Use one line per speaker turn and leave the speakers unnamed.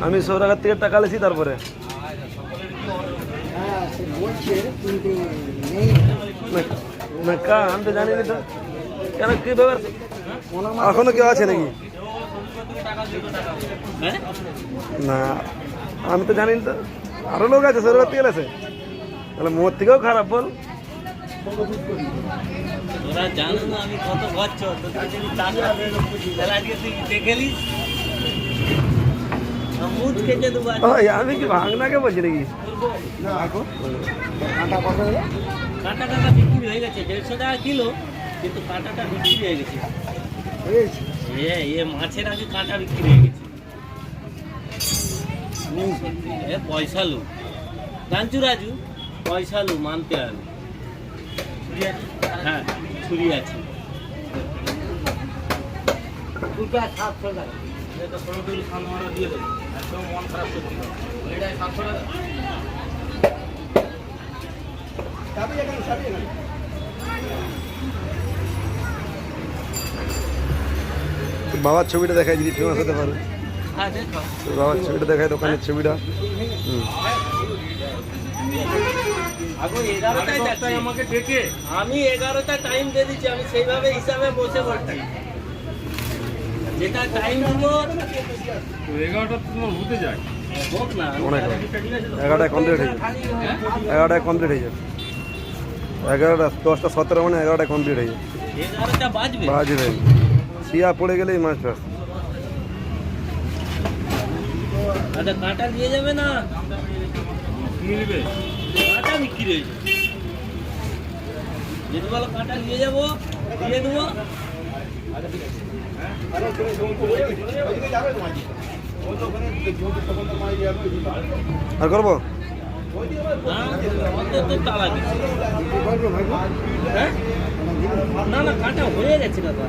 আমি সৌরাঘাট থেকে টাকা লেছি তারপরে আমি তো জানি তো কেন কি ব্যাপার এখনো কেউ আছে নাকি না আমি তো জানি তো আরো লোক আছে সৌরাঘাট থেকে গেছে তাহলে মোর থেকেও খারাপ বল
আমি কত ঘরছ দেখেলিস
আমি কি ভাগনাকে বলছি নাকি
কাঁটা কাঁটা বিক্রি হয়ে গেছে 150 টাকা কিলো কিন্তু কাঁটাটা বিক্রি হয়ে গেছে মাছের আগে কাঁটা বিক্রি হয়ে গেছে পয়সা লো জানছু রাজু পয়সা লো মানতে হবে হ্যাঁ ছুরি আছে দিয়ে দেবো একদম মন খারাপ করতে এটা 700 টাকা
বাবার ছবিটা দেখায় যদি ফেমাস হতে পারে বাবার ছবিটা দেখায় দোকানের ছবিটা
আমাকে ডেকে আমি 11টায় টাইম দিয়ে দিচ্ছি আমি সেইভাবে হিসাবে বসে পড়ছি যেটা টাইম হলো
11টা তোমার হতে যায়
হোক না
অনেক 11টায় কমপ্লিট হয়ে যায় 11টায় কমপ্লিট হয়ে যায় 11টা 10টা 17 মানে 11টায় কমপ্লিট হয়ে যায়
11টা বাজবে
শিয়া পড়ে গেলেই মাছ ফাস
আচ্ছা কাঁটা দিয়ে যাবে না মিলবে কাঁটা বিক্রি হয়ে যাবে যদি বলো কাঁটা নিয়ে যাবো দিয়ে দেবো
আর করবো
না না কাঁটা হয়ে গেছে দাদা